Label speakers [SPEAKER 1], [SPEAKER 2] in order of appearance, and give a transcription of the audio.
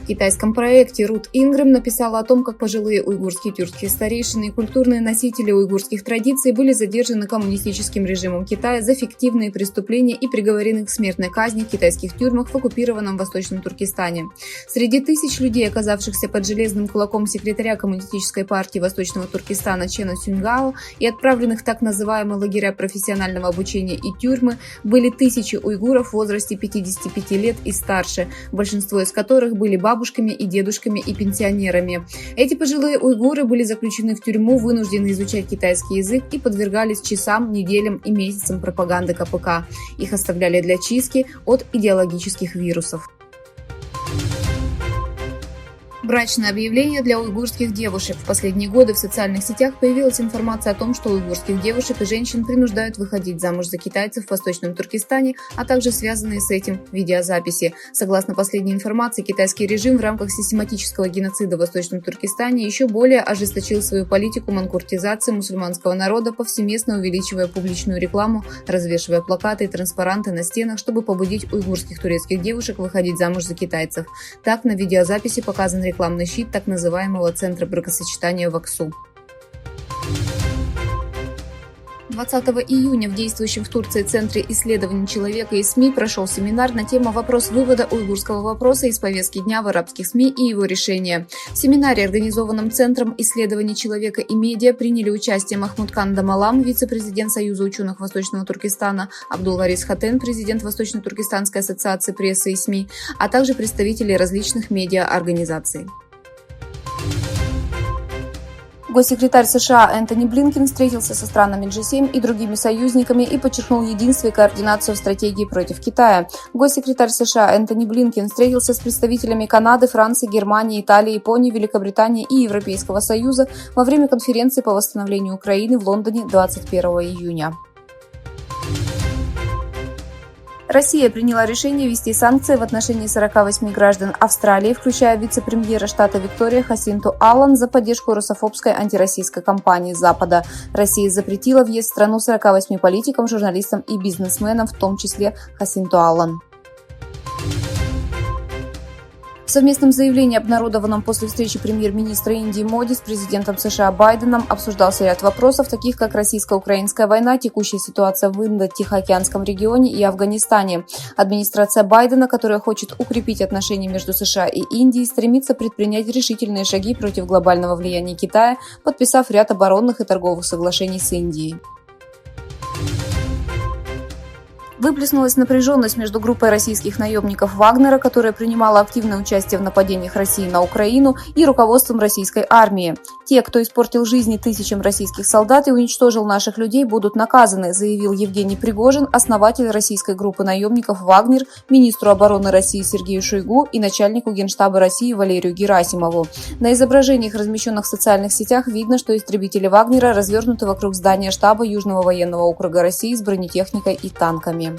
[SPEAKER 1] В китайском проекте Рут Ингрэм написала о том, как пожилые уйгурские тюркские старейшины и культурные носители уйгурских традиций были задержаны коммунистическим режимом Китая за фиктивные преступления и приговорены к смертной казни в китайских тюрьмах в оккупированном Восточном Туркестане. Среди тысяч людей, оказавшихся под железным кулаком секретаря Коммунистической партии Восточного Туркестана Чена Сюньгао и отправленных в так называемые лагеря профессионального обучения и тюрьмы, были тысячи уйгуров в возрасте 55 лет и старше, большинство из которых были бабушками и дедушками и пенсионерами. Эти пожилые уйгуры были заключены в тюрьму, вынуждены изучать китайский язык и подвергались часам, неделям и месяцам пропаганды КПК. Их оставляли для чистки от идеологических вирусов. Брачное объявление для уйгурских девушек. В последние годы в социальных сетях появилась информация о том, что уйгурских девушек и женщин принуждают выходить замуж за китайцев в Восточном Туркестане, а также связанные с этим видеозаписи. Согласно последней информации, китайский режим в рамках систематического геноцида в Восточном Туркестане еще более ожесточил свою политику манкуртизации мусульманского народа, повсеместно увеличивая публичную рекламу, развешивая плакаты и транспаранты на стенах, чтобы побудить уйгурских турецких девушек выходить замуж за китайцев. Так, на видеозаписи показан рекламный щит так называемого Центра бракосочетания в Аксу. 20 июня в действующем в Турции Центре исследований человека и СМИ прошел семинар на тему «Вопрос вывода уйгурского вопроса из повестки дня в арабских СМИ и его решения». В семинаре, организованном Центром исследований человека и медиа, приняли участие Махмудкан Дамалам, вице-президент Союза ученых Восточного Туркестана, Абдул-Варис Хатен, президент Восточно-Туркестанской ассоциации прессы и СМИ, а также представители различных медиа-организаций. Госсекретарь США Энтони Блинкен встретился со странами G7 и другими союзниками и подчеркнул единство и координацию в стратегии против Китая. Госсекретарь США Энтони Блинкен встретился с представителями Канады, Франции, Германии, Италии, Японии, Великобритании и Европейского Союза во время конференции по восстановлению Украины в Лондоне 21 июня. Россия приняла решение ввести санкции в отношении 48 граждан Австралии, включая вице-премьера штата Виктория Хасинту Аллан, за поддержку русофобской антироссийской кампании Запада. Россия запретила въезд в страну 48 политикам, журналистам и бизнесменам, в том числе Хасинту Аллан. В совместном заявлении, обнародованном после встречи премьер-министра Индии Моди с президентом США Байденом, обсуждался ряд вопросов, таких как российско-украинская война, текущая ситуация в Индо-Тихоокеанском регионе и Афганистане. Администрация Байдена, которая хочет укрепить отношения между США и Индией, стремится предпринять решительные шаги против глобального влияния Китая, подписав ряд оборонных и торговых соглашений с Индией. Выплеснулась напряженность между группой российских наемников Вагнера, которая принимала активное участие в нападениях России на Украину, и руководством российской армии. Те, кто испортил жизни тысячам российских солдат и уничтожил наших людей, будут наказаны, заявил Евгений Пригожин, основатель российской группы наемников Вагнер, министру обороны России Сергею Шойгу и начальнику Генштаба России Валерию Герасимову. На изображениях, размещенных в социальных сетях, видно, что истребители Вагнера развернуты вокруг здания штаба Южного военного округа России с бронетехникой и танками.